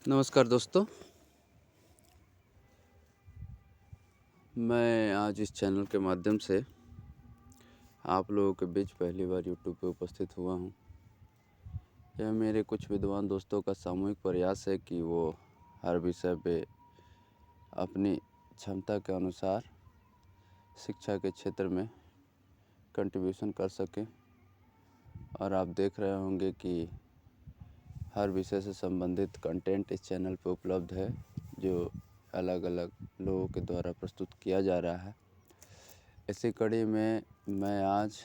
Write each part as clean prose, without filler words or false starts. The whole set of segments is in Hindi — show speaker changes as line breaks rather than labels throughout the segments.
नमस्कार दोस्तों। मैं आज इस चैनल के माध्यम से आप लोगों के बीच पहली बार यूट्यूब पे उपस्थित हुआ हूँ। यह मेरे कुछ विद्वान दोस्तों का सामूहिक प्रयास है कि वो हर विषय पे अपनी क्षमता के अनुसार शिक्षा के क्षेत्र में कंट्रीब्यूशन कर सकें। और आप देख रहे होंगे कि हर विषय से संबंधित कंटेंट इस चैनल पे उपलब्ध है, जो अलग अलग लोगों के द्वारा प्रस्तुत किया जा रहा है। इसी कड़ी में मैं आज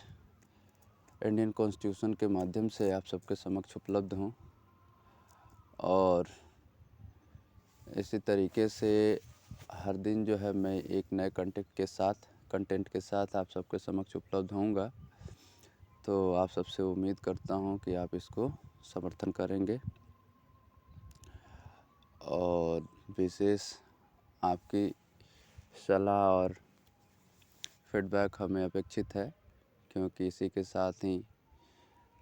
इंडियन कॉन्स्टिट्यूशन के माध्यम से आप सबके समक्ष उपलब्ध हूँ और इसी तरीके से हर दिन जो है मैं एक नए कंटेंट के साथ आप सबके समक्ष उपलब्ध होऊंगा। तो आप सबसे उम्मीद करता हूँ कि आप इसको समर्थन करेंगे और विशेष आपकी सलाह और फीडबैक हमें अपेक्षित है, क्योंकि इसी के साथ ही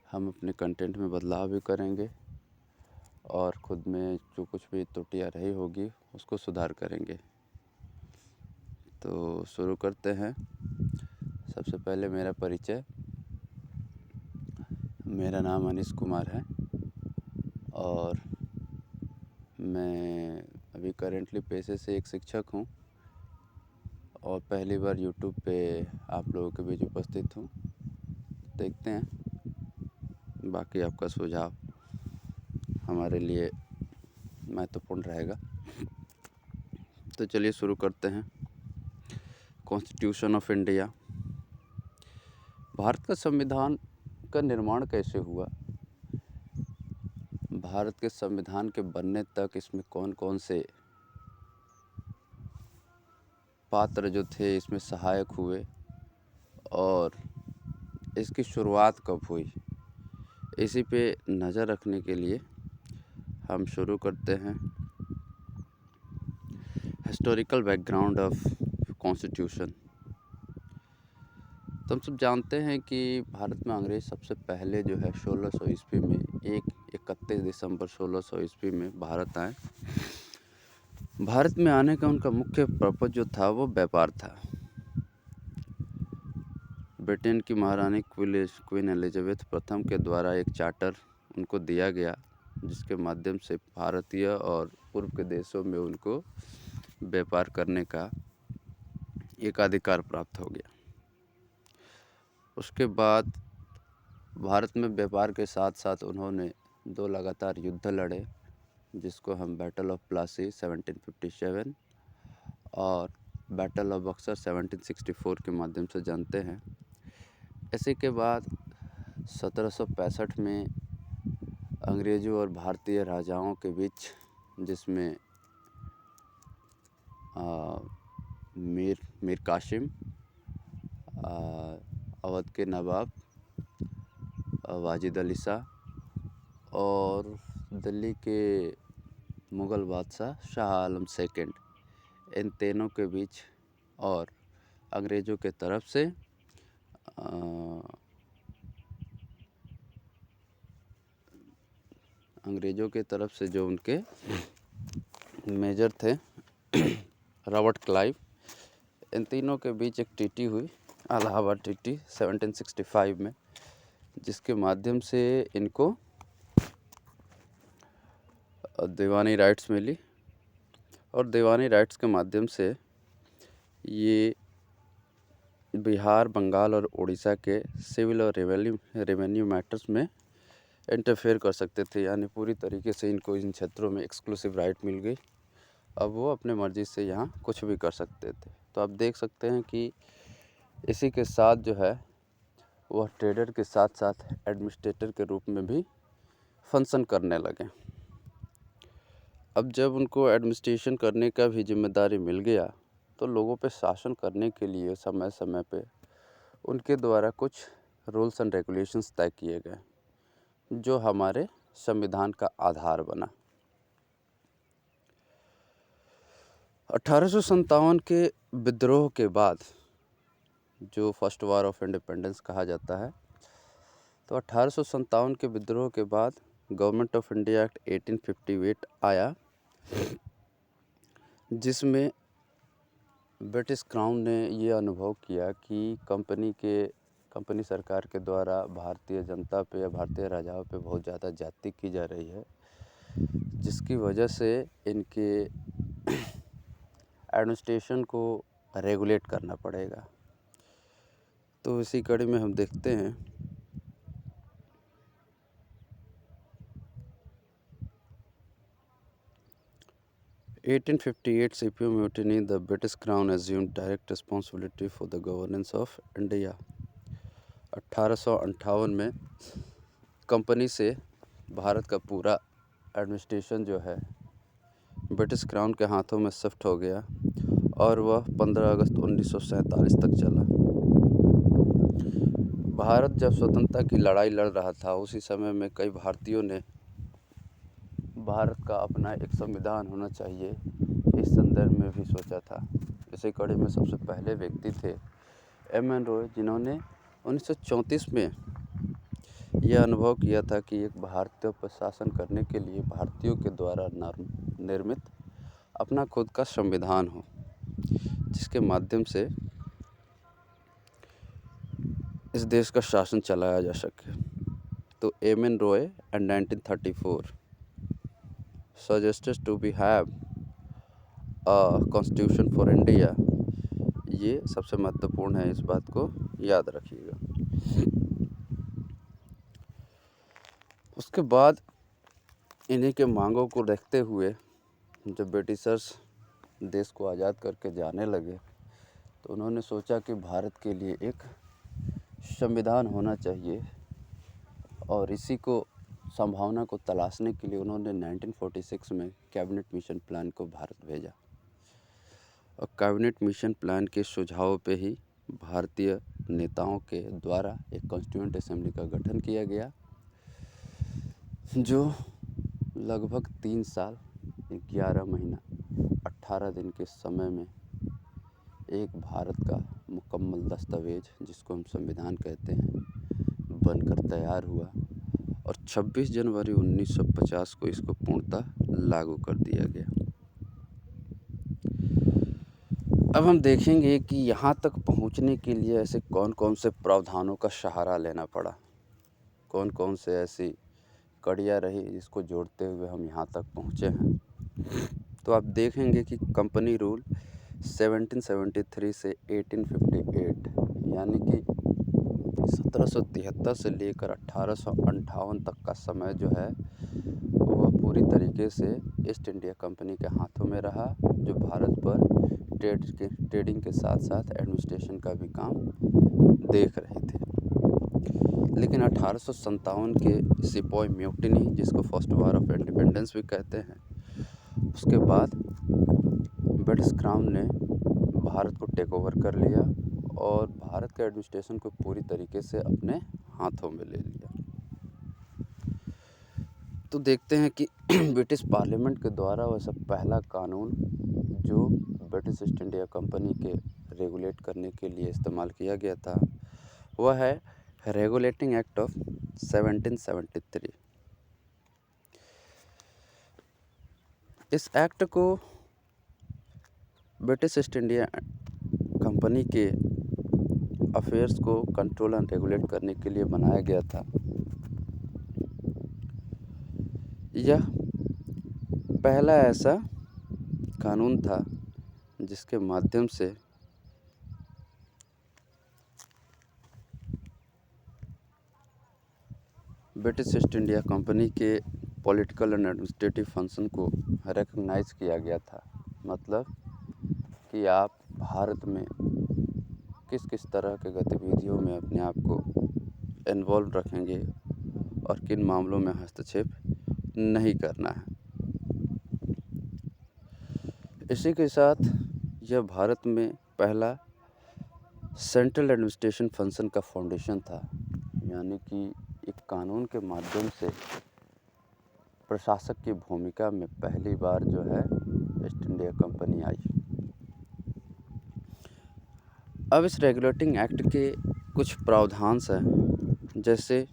हम अपने कंटेंट में बदलाव भी करेंगे और ख़ुद में जो कुछ भी त्रुटियाँ रही होगी उसको सुधार करेंगे। तो शुरू करते हैं। सबसे पहले मेरा परिचय। मेरा नाम अनीश कुमार है और मैं अभी करेंटली पेशे से एक शिक्षक हूँ और पहली बार यूट्यूब पे आप लोगों के बीच उपस्थित हूँ। देखते हैं, बाकी आपका सुझाव हमारे लिए महत्वपूर्ण रहेगा। तो चलिए शुरू करते हैं। Constitution of India. भारत का संविधान का निर्माण कैसे हुआ? भारत के संविधान के बनने तक इसमें कौन कौन से पात्र जो थे इसमें सहायक हुए और इसकी शुरुआत कब हुई, इसी पे नज़र रखने के लिए हम शुरू करते हैं। Historical background of constitution. तो हम सब जानते हैं कि भारत में अंग्रेज़ सबसे पहले जो है 1600 ईस्वी में 31 दिसंबर 1600 ईस्वी में भारत आए। भारत में आने का उनका मुख्य पर्पज़ जो था वो व्यापार था। ब्रिटेन की महारानी क्वीन एलिजाबेथ प्रथम के द्वारा एक चार्टर उनको दिया गया, जिसके माध्यम से भारतीय और पूर्व के देशों में उनको व्यापार करने का एक अधिकार प्राप्त हो गया। उसके बाद भारत में व्यापार के साथ साथ उन्होंने 2 लगातार युद्ध लड़े, जिसको हम बैटल ऑफ प्लासी 1757 और बैटल ऑफ बक्सर 1764 के माध्यम से जानते हैं। इसी के बाद 1765 में अंग्रेज़ों और भारतीय राजाओं के बीच, जिसमें मीर कासिम, अवध के नवाब वाजिद अली शाह और दिल्ली के मुग़ल बादशाह शाह आलम सेकंड, इन तीनों के बीच और अंग्रेज़ों के तरफ से जो उनके मेजर थे रॉबर्ट क्लाइव, इन तीनों के बीच एक ट्रीटी हुई, इलाहाबाद ट्रीटी 1765 में, जिसके माध्यम से इनको दीवानी राइट्स मिली और दीवानी राइट्स के माध्यम से ये बिहार, बंगाल और उड़ीसा के सिविल और रेवेन्यू मैटर्स में इंटरफेयर कर सकते थे। यानी पूरी तरीके से इनको इन क्षेत्रों में एक्सक्लूसिव राइट मिल गई। अब वो अपने मर्ज़ी से यहाँ कुछ भी कर सकते थे। तो आप देख सकते हैं कि इसी के साथ जो है वह ट्रेडर के साथ साथ एडमिनिस्ट्रेटर के रूप में भी फंक्शन करने लगे। अब जब उनको एडमिनिस्ट्रेशन करने का भी जिम्मेदारी मिल गया, तो लोगों पे शासन करने के लिए समय समय पे उनके द्वारा कुछ रूल्स एंड रेगुलेशंस तय किए गए, जो हमारे संविधान का आधार बना। 1857 के विद्रोह के बाद, जो फर्स्ट वार ऑफ इंडिपेंडेंस कहा जाता है, तो 1857 के विद्रोह के बाद गवर्नमेंट ऑफ इंडिया एक्ट 1858 आया, जिसमें ब्रिटिश क्राउन ने ये अनुभव किया कि कंपनी सरकार के द्वारा भारतीय जनता पे या भारतीय राजाओं पे बहुत ज़्यादा ज्यादती की जा रही है, जिसकी वजह से इनके एडमिनिस्ट्रेशन को रेगुलेट करना पड़ेगा। तो इसी कड़ी में हम देखते हैं 1858 CPO mutiny, the British Crown assumed direct responsibility for the governance of India। 1858 में कंपनी से भारत का पूरा एडमिनिस्ट्रेशन जो है ब्रिटिश क्राउन के हाथों में शिफ्ट हो गया और वह 15 अगस्त 1947 तक चला। भारत जब स्वतंत्रता की लड़ाई लड़ रहा था, उसी समय में कई भारतीयों ने भारत का अपना एक संविधान होना चाहिए, इस संदर्भ में भी सोचा था। इसी कड़ी में सबसे पहले व्यक्ति थे एम.एन. रॉय, जिन्होंने 1934 में यह अनुभव किया था कि एक भारतीय पर शासन करने के लिए भारतीयों के द्वारा निर्मित अपना खुद का संविधान हो, जिसके माध्यम से इस देश का शासन चलाया जा सके। तो M.N.. Roy and 1934 suggested to be have a constitution for India। ये सबसे महत्वपूर्ण है, इस बात को याद रखिएगा। उसके बाद इन्हीं के मांगों को देखते हुए जब ब्रिटिशर्स देश को आज़ाद करके जाने लगे, तो उन्होंने सोचा कि भारत के लिए एक संविधान होना चाहिए, और इसी को संभावना को तलाशने के लिए उन्होंने 1946 में कैबिनेट मिशन प्लान को भारत भेजा, और कैबिनेट मिशन प्लान के सुझावों पे ही भारतीय नेताओं के द्वारा एक कॉन्स्टिट्यूएंट असेंबली का गठन किया गया, जो लगभग 3 साल 11 महीना 18 दिन के समय में एक भारत का मुकम्मल दस्तावेज, जिसको हम संविधान कहते हैं, बनकर तैयार हुआ और 26 जनवरी 1950 को इसको पूर्णतः लागू कर दिया गया। अब हम देखेंगे कि यहाँ तक पहुँचने के लिए ऐसे कौन कौन से प्रावधानों का सहारा लेना पड़ा, कौन कौन से ऐसी कड़ियाँ रही जिसको जोड़ते हुए हम यहाँ तक पहुँचे हैं। तो आप देखेंगे कि कंपनी रूल 1773 से 1858, यानी कि 1773 से लेकर 1858 तक का समय जो है वह पूरी तरीके से ईस्ट इंडिया कंपनी के हाथों में रहा, जो भारत पर ट्रेडिंग के साथ साथ एडमिनिस्ट्रेशन का भी काम देख रहे थे। लेकिन 1857 के सिपॉय म्यूटिनी, जिसको फर्स्ट वार ऑफ इंडिपेंडेंस भी कहते हैं, उसके बाद ब्रिटिश क्राउन ने भारत को टेक ओवर कर लिया और भारत के एडमिनिस्ट्रेशन को पूरी तरीके से अपने हाथों में ले लिया। तो देखते हैं कि ब्रिटिश पार्लियामेंट के द्वारा वैसा पहला कानून जो ब्रिटिश ईस्ट इंडिया कंपनी के रेगुलेट करने के लिए इस्तेमाल किया गया था, वह है रेगुलेटिंग एक्ट ऑफ 1773। इस एक्ट को ब्रिटिश ईस्ट इंडिया कंपनी के अफेयर्स को कंट्रोल एंड रेगुलेट करने के लिए बनाया गया था। यह पहला ऐसा कानून था जिसके माध्यम से ब्रिटिश ईस्ट इंडिया कंपनी के पॉलिटिकल एंड एडमिनिस्ट्रेटिव फंक्शन को रिकॉग्नाइज किया गया था। मतलब कि आप भारत में किस किस तरह के गतिविधियों में अपने आप को इन्वॉल्व रखेंगे और किन मामलों में हस्तक्षेप नहीं करना है। इसी के साथ यह भारत में पहला सेंट्रल एडमिनिस्ट्रेशन फंक्शन का फाउंडेशन था, यानी कि एक कानून के माध्यम से प्रशासक की भूमिका में पहली बार जो है ईस्ट इंडिया कंपनी आई। अब इस रेगुलेटिंग एक्ट के कुछ प्रावधान हैं, जैसे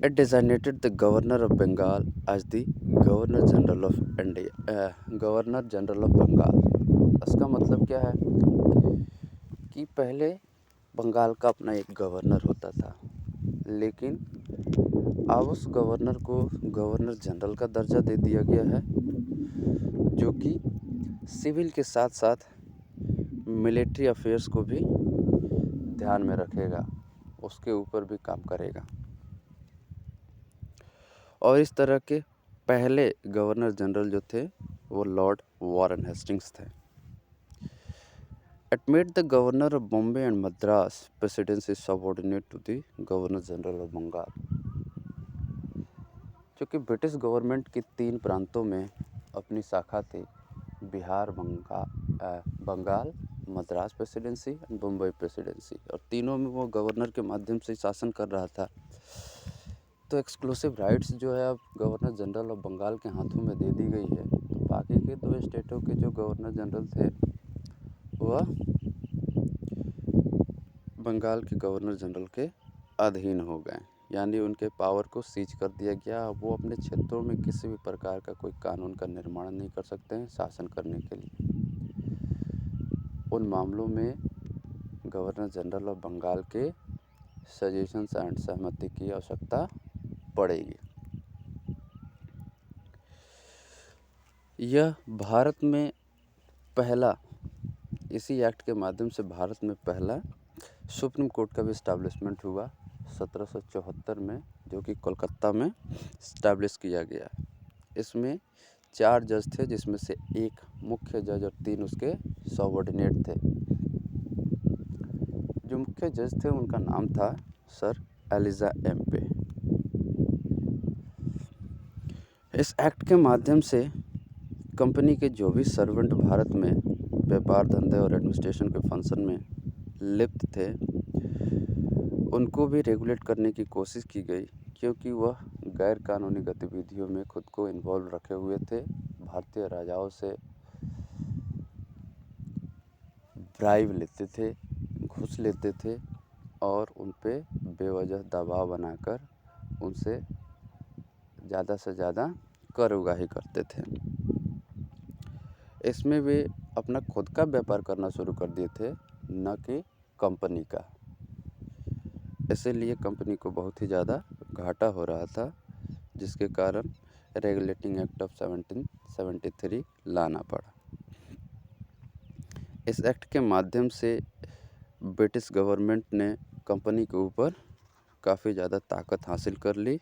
It designated the Governor of Bengal as the Governor General of India, Governor General of Bengal। इसका मतलब क्या है कि पहले बंगाल का अपना एक गवर्नर होता था, लेकिन अब उस गवर्नर को गवर्नर जनरल का दर्जा दे दिया गया है, जो कि सिविल के साथ साथ मिलिट्री अफेयर्स को भी ध्यान में रखेगा, उसके ऊपर भी काम करेगा। और इस तरह के पहले गवर्नर जनरल जो थे वो लॉर्ड वॉरेन हेस्टिंग्स थे। It made the governor of Bombay and Madras presidency subordinate to the governor general of Bengal। क्योंकि ब्रिटिश गवर्नमेंट की 3 प्रांतों में अपनी शाखा थी, बिहार, बंगाल, मद्रास प्रेसिडेंसी और बम्बई प्रेसिडेंसी, और तीनों में वो गवर्नर के माध्यम से शासन कर रहा था। तो एक्सक्लूसिव राइट्स जो है अब गवर्नर जनरल ऑफ बंगाल के हाथों में दे दी गई है। तो बाकी के 2 स्टेटों के जो गवर्नर जनरल थे वह बंगाल के गवर्नर जनरल के अधीन हो गए, यानी उनके पावर को सीज कर दिया गया। वो अपने क्षेत्रों में किसी भी प्रकार का कोई कानून का निर्माण नहीं कर सकते हैं शासन करने के लिए। उन मामलों में गवर्नर जनरल ऑफ बंगाल के सजेशंस एंड सहमति की आवश्यकता पड़ेगी। यह भारत में पहला, इसी एक्ट के माध्यम से भारत में पहला सुप्रीम कोर्ट का भी इस्टेब्लिशमेंट हुआ 1774 में, जो कि कोलकाता में इस्टेब्लिश किया गया। इसमें 4 जज थे, जिसमें से 1 मुख्य जज और 3 उसके सबऑर्डिनेट थे। जो मुख्य जज थे उनका नाम था सर एलिजा एम्पे। इस एक्ट के माध्यम से कंपनी के जो भी सर्वेंट भारत में व्यापार, धंधे और एडमिनिस्ट्रेशन के फंक्शन में लिप्त थे, उनको भी रेगुलेट करने की कोशिश की गई, क्योंकि वह गैर कानूनी गतिविधियों में खुद को इन्वॉल्व रखे हुए थे। भारतीय राजाओं से ब्राइब लेते थे, घूस लेते थे और उन पे बेवजह दबाव बनाकर उनसे ज़्यादा से ज़्यादा कर उगाही करते थे। इसमें वे अपना खुद का व्यापार करना शुरू कर दिए थे, न कि कंपनी का। इसीलिए कंपनी को बहुत ही ज़्यादा घाटा हो रहा था, जिसके कारण रेगुलेटिंग एक्ट ऑफ 1773 लाना पड़ा। इस एक्ट के माध्यम से ब्रिटिश गवर्नमेंट ने कंपनी के ऊपर काफ़ी ज़्यादा ताकत हासिल कर ली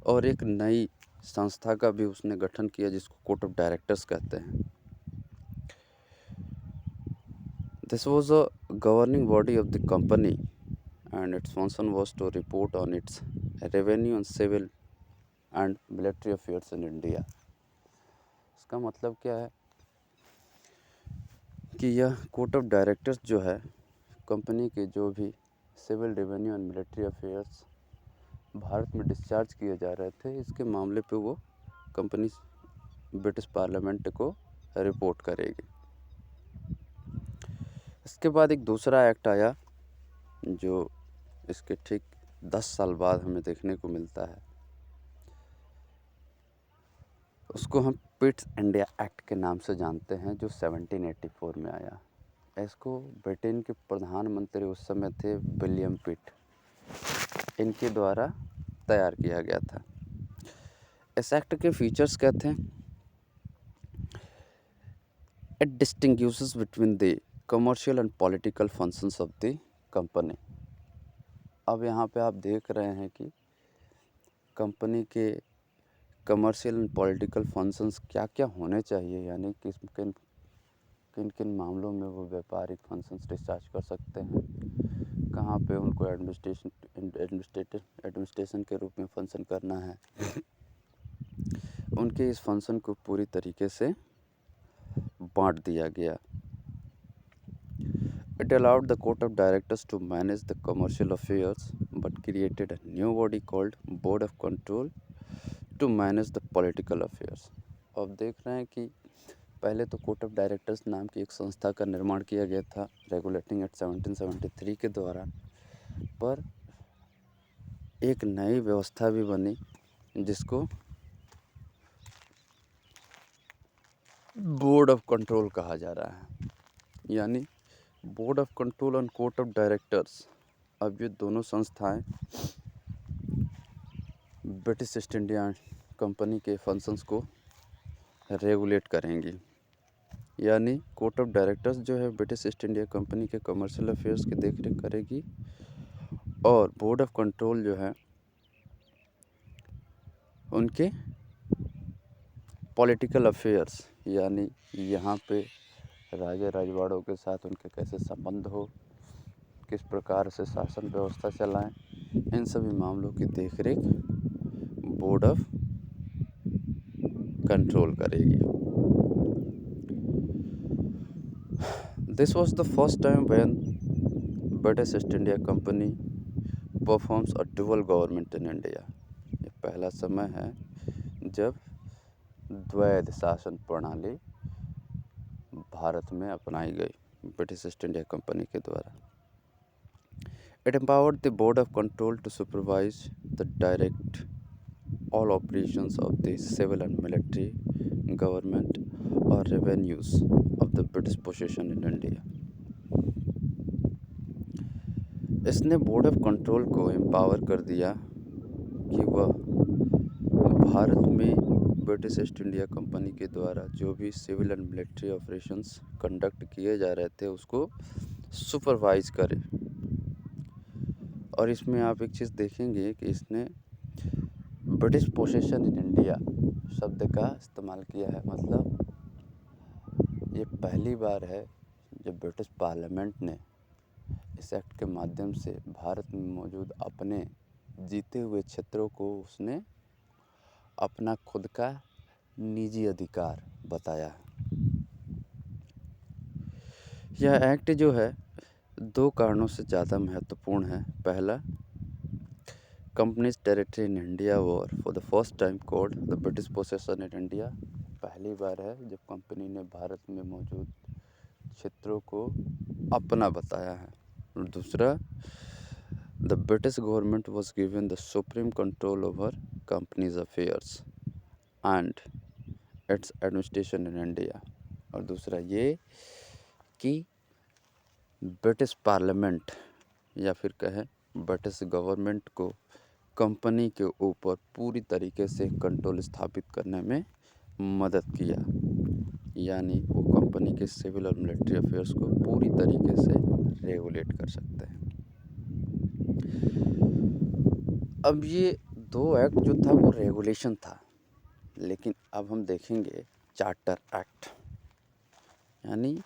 और एक नई संस्था का भी उसने गठन किया, जिसको कोर्ट ऑफ डायरेक्टर्स कहते हैं। This was a governing body of the company and its function was to report on its revenue and civil and military affairs in India। इसका मतलब क्या है कि यह कोर्ट ऑफ डायरेक्टर्स जो है, कंपनी के जो भी civil, revenue and military affairs Bharat में डिस्चार्ज किए जा रहे थे, इसके मामले पे वो कंपनी ब्रिटिश पार्लियामेंट को रिपोर्ट करेगी। इसके बाद एक दूसरा एक्ट आया, जो इसके ठीक 10 साल बाद हमें देखने को मिलता है। उसको हम पिट्स इंडिया एक्ट के नाम से जानते हैं, जो 1784 में आया। इसको ब्रिटेन के प्रधानमंत्री उस समय थे विलियम पिट, इनके द्वारा तैयार किया गया था। इस एक्ट के फीचर्स क्या थे? It distinguishes between the commercial and political functions of the company. अब यहाँ पे आप देख रहे हैं कि कंपनी के कमर्शियल एंड पॉलिटिकल फंक्शंस क्या क्या होने चाहिए, यानी किन किन मामलों में वो व्यापारिक फंक्शंस डिस्चार्ज कर सकते हैं, कहाँ पे उनको एडमिनिस्ट्रेशन के रूप में फंक्शन करना है। उनके इस फंक्शन को पूरी तरीके से बांट दिया गया। It allowed the court of directors to manage the commercial affairs, but created a new body called Board of Control to manage the political affairs। अब देख रहे हैं कि पहले तो कोर्ट ऑफ डायरेक्टर्स नाम की एक संस्था का निर्माण किया गया था रेगुलेटिंग एक्ट 1773 के द्वारा, पर एक नई व्यवस्था भी बनी जिसको बोर्ड ऑफ कंट्रोल कहा जा रहा है। यानी board of control and court of directors, अब ये दोनों संस्थाएं ब्रिटिश ईस्ट इंडिया कंपनी के फंक्शंस को रेगुलेट करेंगी। यानी कोर्ट ऑफ डायरेक्टर्स जो है ब्रिटिश ईस्ट इंडिया कंपनी के कमर्शियल अफेयर्स की देखरेख करेगी, और बोर्ड ऑफ कंट्रोल जो है उनके पॉलिटिकल अफेयर्स, यानी यहाँ पे राजा राजवाड़ों के साथ उनके कैसे संबंध हो, किस प्रकार से शासन व्यवस्था चलाएं, इन सभी मामलों की देखरेख बोर्ड ऑफ कंट्रोल करेगी। This was the first time when British East India company performs a dual government in India. ये पहला समय है जब द्वैध शासन प्रणाली भारत में अपनाई गई ब्रिटिश ईस्ट इंडिया कंपनी के द्वारा। It empowered the Board of Control to supervise the direct all operations of the civil and military government or revenues of the British possession in India. इसने बोर्ड ऑफ कंट्रोल को एम्पावर कर दिया कि वह भारत में ब्रिटिश ईस्ट इंडिया कंपनी के द्वारा जो भी civil and military operations conduct किए जा रहे थे उसको सुपरवाइज करे। और इसमें आप एक चीज़ देखेंगे कि इसने ब्रिटिश पोसेशन इन इंडिया शब्द का इस्तेमाल किया है। मतलब ये पहली बार है जब ब्रिटिश पार्लियामेंट ने इस एक्ट के माध्यम से भारत में मौजूद अपने जीते हुए क्षेत्रों को उसने अपना खुद का निजी अधिकार बताया। यह एक्ट जो है दो कारणों से ज़्यादा महत्वपूर्ण है। पहला, companies territory in India war for the first time called the British possession in India. पहली बार है जब कंपनी ने भारत में मौजूद क्षेत्रों को अपना बताया है। और दूसरा, the British government was given the supreme control over companies affairs and it's administration in India. और दूसरा ये कि ब्रिटिश पार्लियामेंट या फिर कहें ब्रिटिश गवर्नमेंट को कंपनी के ऊपर पूरी तरीके से कंट्रोल स्थापित करने में मदद किया। यानी वो कंपनी के सिविल और मिलिट्री अफेयर्स को पूरी तरीके से रेगुलेट कर सकते हैं। अब ये दो एक्ट जो था वो रेगुलेशन था, लेकिन अब हम देखेंगे चार्टर एक्ट। यानी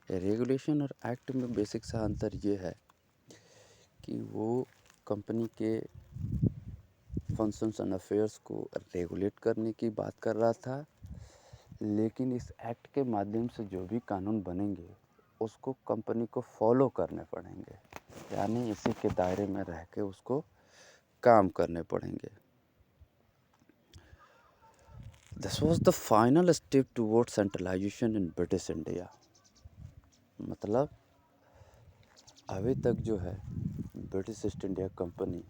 रेगुलेशन और एक्ट में बेसिक सा अंतर ये है कि वो कंपनी के फंक्शंस एंड अफेयर्स को रेगुलेट करने की बात कर रहा था, लेकिन इस एक्ट के माध्यम से जो भी कानून बनेंगे उसको कंपनी को फॉलो करने पड़ेंगे। यानी इसी के दायरे में रह के उसको काम करने पड़ेंगे। This was the final step toward centralization in British India. मतलब अभी तक जो है British East India Company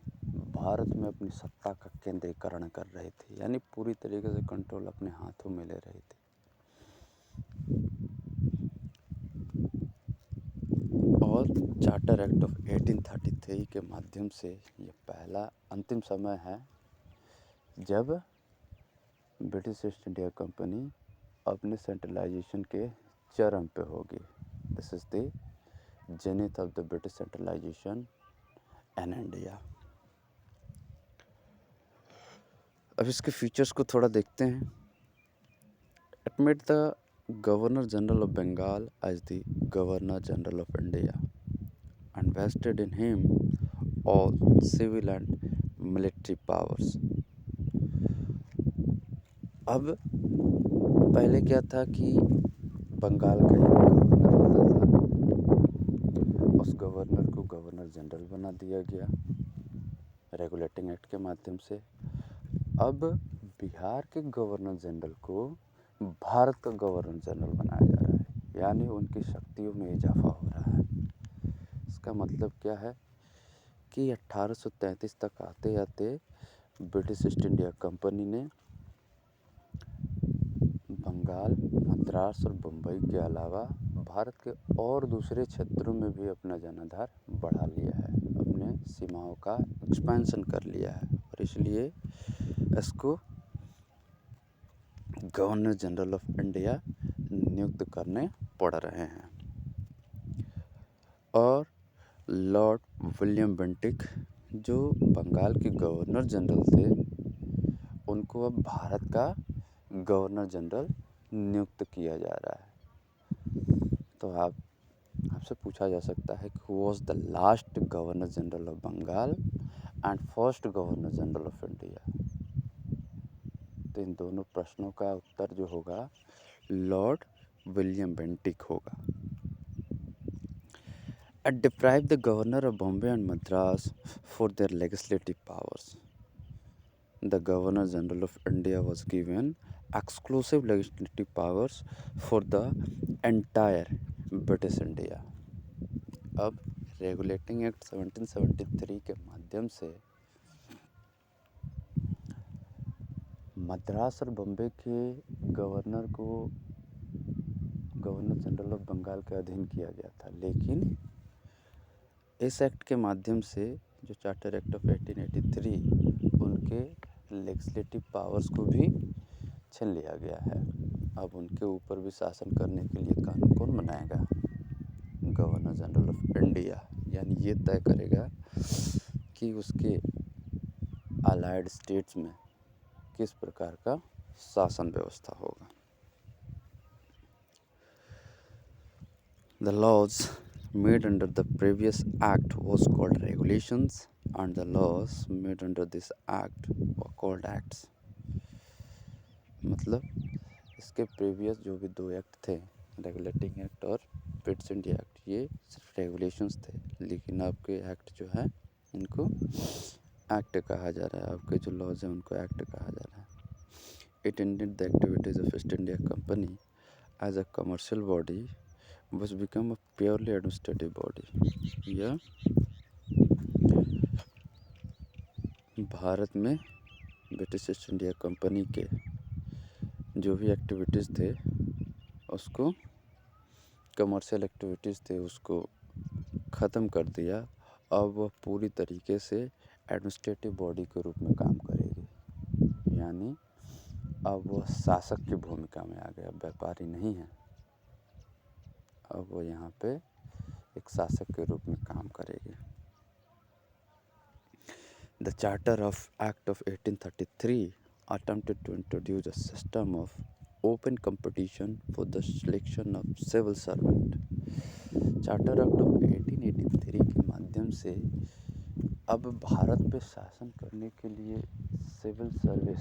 Bharat में अपनी सत्ता का केंद्रीकरण कर रही थी। यानी पूरी तरीके से कंट्रोल अपने हाथों में ले रही थी। और चार्टर एक्ट ऑफ 1833 के माध्यम से ये पहला अंतिम समय है जब ब्रिटिश ईस्ट इंडिया कंपनी अपने सेंट्रलाइजेशन के चरम पे होगी। This is the zenith of the British centralization in India. अब इसके फीचर्स को थोड़ा देखते हैं। It made the governor general of Bengal as the governor general of India and vested in him all civil and military powers। अब पहले क्या था कि बंगाल का एक गवर्नर होता था, उस गवर्नर को गवर्नर जनरल बना दिया गया रेगुलेटिंग एक्ट के माध्यम से। अब बिहार के गवर्नर जनरल को भारत का गवर्नर जनरल बनाया जा रहा है। यानी उनकी शक्तियों में इजाफा हो रहा है। इसका मतलब क्या है कि 1833 तक आते आते ब्रिटिश ईस्ट इंडिया कंपनी ने बंगाल, मद्रास और बम्बई के अलावा भारत के और दूसरे क्षेत्रों में भी अपना जनाधार बढ़ा लिया है, अपने सीमाओं का एक्सपेंशन कर लिया है और इसलिए इसको गवर्नर जनरल ऑफ इंडिया नियुक्त करने पड़ रहे हैं। और लॉर्ड विलियम बेंटिक जो बंगाल के गवर्नर जनरल थे, उनको अब भारत का गवर्नर जनरल नियुक्त किया जा रहा है। तो आपसे पूछा जा सकता है कि who was the last governor general of Bengal and first governor general of India. तो इन दोनों प्रश्नों का उत्तर जो होगा लॉर्ड विलियम बेंटिक होगा। It deprived the governor of Bombay and Madras for their legislative powers. The Governor General of India was given exclusive legislative powers for the entire British India. अब रेगुलेटिंग एक्ट 1773 के माध्यम से मद्रास और बम्बई के गवर्नर को गवर्नर जनरल ऑफ बंगाल के अधीन किया गया था, लेकिन इस एक्ट के माध्यम से जो चार्टर एक्ट ऑफ 1883 उनके लेजिस्लेटिव पावर्स को भी छीन लिया गया है। अब उनके ऊपर भी शासन करने के लिए कानून कौन बनाएगा? गवर्नर जनरल ऑफ इंडिया, यानी ये तय करेगा कि उसके अलाइड स्टेट्स में किस प्रकार का शासन व्यवस्था होगा। The laws made under the previous act was called regulations and the laws made under this act were called acts। मतलब इसके प्रीवियस जो भी दो एक्ट थे, रेगुलेटिंग एक्ट और ब्रिटिश इंडिया एक्ट, ये सिर्फ रेगुलेशंस थे, लेकिन आपके एक्ट जो है इनको एक्ट कहा जा रहा है। आपके जो लॉज हैं उनको एक्ट कहा जा रहा है। It ended the activities of East India Company as a commercial body was become a purely administrative body। यह भारत में ब्रिटिश ईस्ट इंडिया कंपनी के जो भी एक्टिविटीज़ थे उसको, कमर्शियल एक्टिविटीज़ थे उसको ख़त्म कर दिया। अब वह पूरी तरीके से एडमिनिस्ट्रेटिव बॉडी के रूप में काम करेगी, यानी अब वह शासक की भूमिका में आ गया, व्यापारी नहीं है। अब वो यहाँ पे एक शासक के रूप में काम करेगी। The Charter of Act of 1833 attempted to introduce a system of open competition for the selection of civil servant। Charter Act of 1883 के माध्यम से अब भारत पे शासन करने के लिए सिविल सर्विस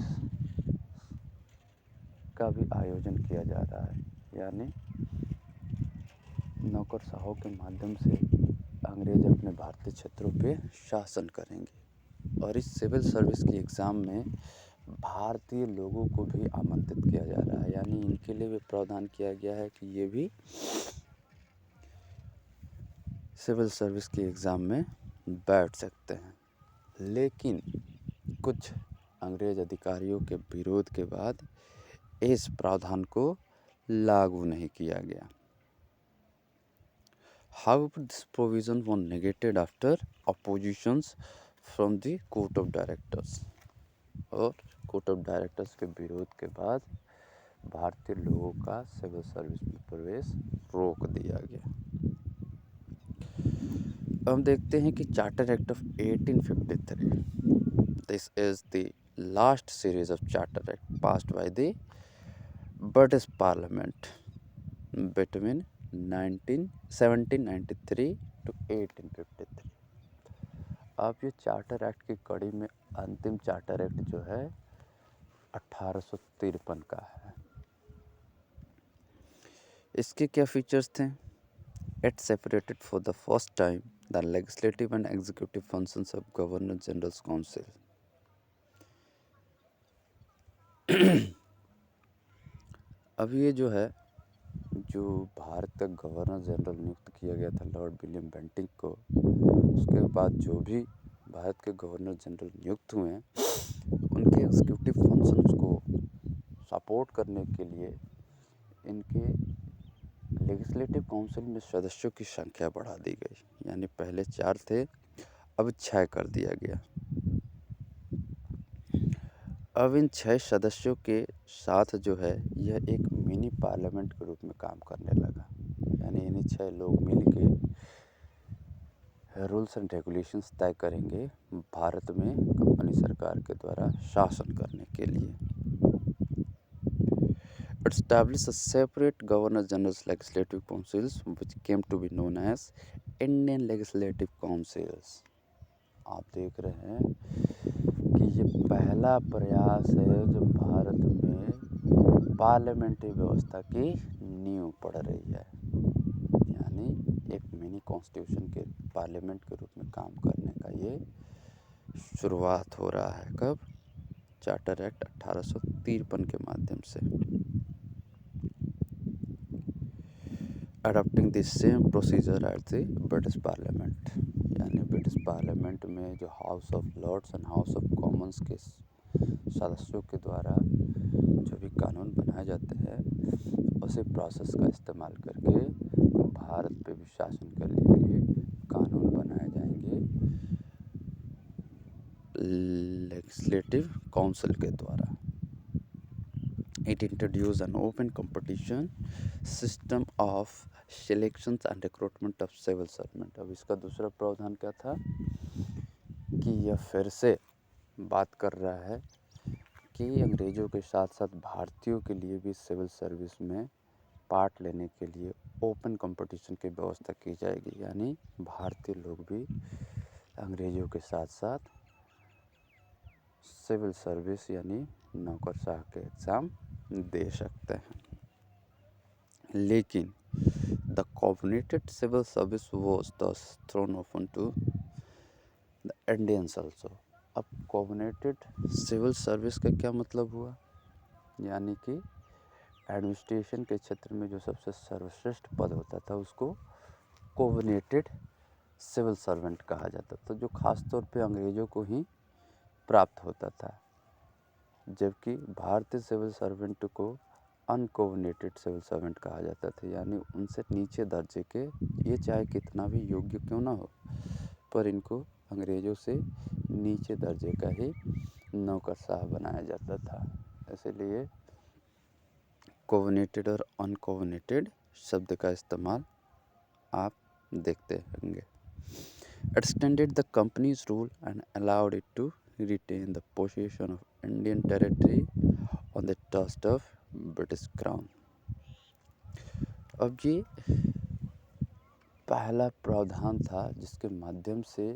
का भी आयोजन किया जा रहा है, यानी नौकरशाहों के माध्यम से अंग्रेज अपने भारतीय क्षेत्रों पे शासन करेंगे। और इस सिविल सर्विस की एग्ज़ाम में भारतीय लोगों को भी आमंत्रित किया जा रहा है, यानी इनके लिए भी प्रावधान किया गया है कि ये भी सिविल सर्विस की एग्ज़ाम में बैठ सकते हैं। लेकिन कुछ अंग्रेज अधिकारियों के विरोध के बाद इस प्रावधान को लागू नहीं किया गया। However, this provision was negated after oppositions from the Court of Directors। और कोर्ट ऑफ डायरेक्टर्स के विरोध के बाद भारतीय लोगों का सिविल सर्विस में प्रवेश रोक दिया गया। हम देखते हैं कि charter act of 1853, this is the last series of charter act passed by the British parliament between 1793 to 1853। अब ये चार्टर एक्ट की कड़ी में अंतिम चार्टर एक्ट जो है 1853 का है। इसके क्या फीचर्स थे? It separated for the first time the legislative and executive functions of governor generals council. अब ये जो है, जो भारत का गवर्नर जनरल नियुक्त किया गया था लॉर्ड विलियम बेंटिक को, उसके बाद जो भी भारत के गवर्नर जनरल नियुक्त हुए हैं, उनके एग्जीक्यूटिव फंक्शंस को सपोर्ट करने के लिए इनके लेजिस्लेटिव काउंसिल में सदस्यों की संख्या बढ़ा दी गई। यानी पहले 4 थे, अब 6 कर दिया गया। अब इन 6 सदस्यों के साथ जो है यह एक मिनी पार्लियामेंट के रूप में काम करने लगा। यानी इन्हीं 6 लोग मिल के रूल्स एंड रेगुलेशंस तय करेंगे भारत में कंपनी सरकार के द्वारा शासन करने के लिए। It established a separate Governor General's Legislative Councils which came to be known as Indian Legislative Councils। आप देख रहे हैं कि ये पहला प्रयास है जो भारत में पार्लियामेंट्री व्यवस्था की नींव पड़ रही है। यानी एक मिनी कॉन्स्टिट्यूशन के पार्लियामेंट के रूप में काम करने का ये शुरुआत हो रहा है। कब? चार्टर एक्ट 1853 के माध्यम से। Adopting the same procedure at the British Parliament. यानी ब्रिटिश पार्लियामेंट में जो House of Lords and House of Commons के सदस्यों के द्वारा जो भी कानून बनाए जाते हैं उसी प्रोसेस का इस्तेमाल करके भारत पे भी शासन करने के लिए कानून बनाए जाएंगे लेजिस्लेटिव काउंसिल के द्वारा। It introduced an open competition system of selections and recruitment of civil servant। अब इसका दूसरा प्रावधान क्या था कि यह फिर से बात कर रहा है कि अंग्रेज़ों के साथ साथ भारतीयों के लिए भी सिविल सर्विस में पार्ट लेने के लिए ओपन कंपटीशन की व्यवस्था की जाएगी। यानी भारतीय लोग भी अंग्रेज़ों के साथ साथ सिविल सर्विस यानी नौकरशाह के एग्ज़ाम दे सकते हैं। लेकिन the coordinated civil service was thus thrown open to the Indians also। अब कोऑर्डिनेटेड सिविल सर्विस का क्या मतलब हुआ? यानी कि एडमिनिस्ट्रेशन के क्षेत्र में जो सबसे सर्वश्रेष्ठ पद होता था उसको कोऑर्डिनेटेड सिविल सर्वेंट कहा जाता था, जो खास तौर पे अंग्रेज़ों को ही प्राप्त होता था। जबकि भारतीय सिविल सर्वेंट को अनकोऑर्डिनेटेड सिविल सर्वेंट कहा जाता था। यानी उनसे नीचे दर्जे के, ये चाहे कितना भी योग्य क्यों ना हो, पर इनको अंग्रेज़ों से नीचे दर्जे का ही नौकरशाह बनाया जाता था। इसलिए कोऑर्डिनेटेड और अनकोऑर्डिनेटेड शब्द का इस्तेमाल आप देखते होंगे। Extended the company's rule and allowed it to retain the possession of Indian territory on the trust of British Crown। अब ये पहला प्रावधान था जिसके माध्यम से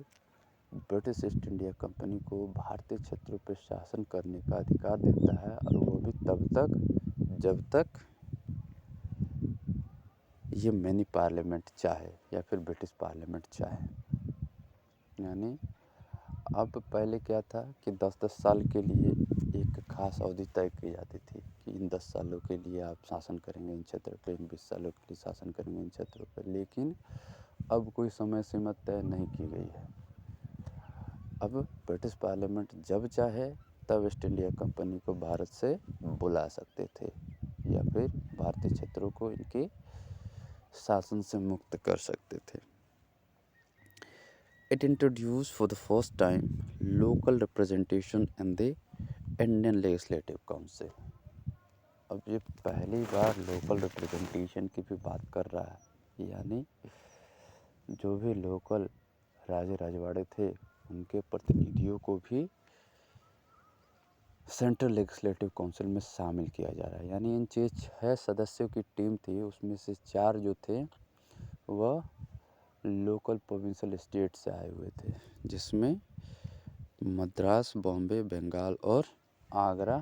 ब्रिटिश ईस्ट इंडिया कंपनी को भारतीय क्षेत्रों पर शासन करने का अधिकार देता है, और वो भी तब तक जब तक ये मिनी पार्लियामेंट चाहे या फिर ब्रिटिश पार्लियामेंट चाहे। यानी अब पहले क्या था कि 10-10 साल के लिए एक खास अवधि तय की जाती थी कि इन 10 सालों के लिए आप शासन करेंगे इन क्षेत्रों पर, इन 20 सालों के लिए शासन करेंगे इन क्षेत्रों पर। लेकिन अब कोई समय सीमा तय नहीं की गई है। अब ब्रिटिश पार्लियामेंट जब चाहे तब ईस्ट इंडिया कंपनी को भारत से बुला सकते थे या फिर भारतीय क्षेत्रों को इनके शासन से मुक्त कर सकते थे। It introduced for the first time local representation in the Indian Legislative Council। अब ये पहली बार लोकल रिप्रेजेंटेशन की भी बात कर रहा है। यानी जो भी लोकल राजे राजवाड़े थे उनके प्रतिनिधियों को भी सेंट्रल लेजिस्लेटिव काउंसिल में शामिल किया जा रहा है। यानी इन 6 सदस्यों की टीम थी, उसमें से 4 जो थे वह लोकल प्रोविंशियल स्टेट से आए हुए थे, जिसमें मद्रास, बॉम्बे, बंगाल और आगरा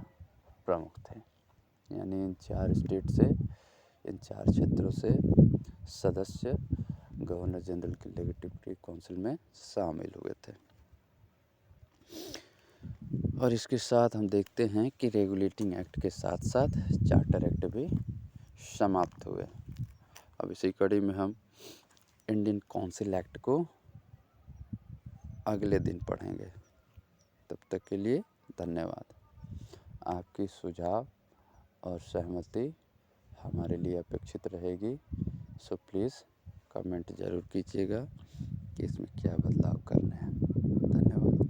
प्रमुख थे। यानी इन 4 स्टेट से, इन 4 क्षेत्रों से सदस्य गवर्नर जनरल के लेजिस्लेटिव काउंसिल में शामिल हुए थे। और इसके साथ हम देखते हैं कि रेगुलेटिंग एक्ट के साथ साथ चार्टर एक्ट भी समाप्त हुए। अब इसी कड़ी में हम इंडियन काउंसिल एक्ट को अगले दिन पढ़ेंगे। तब तक के लिए धन्यवाद। आपकी सुझाव और सहमति हमारे लिए अपेक्षित रहेगी। सो प्लीज़ कमेंट ज़रूर कीजिएगा कि इसमें क्या बदलाव करने हैं। धन्यवाद।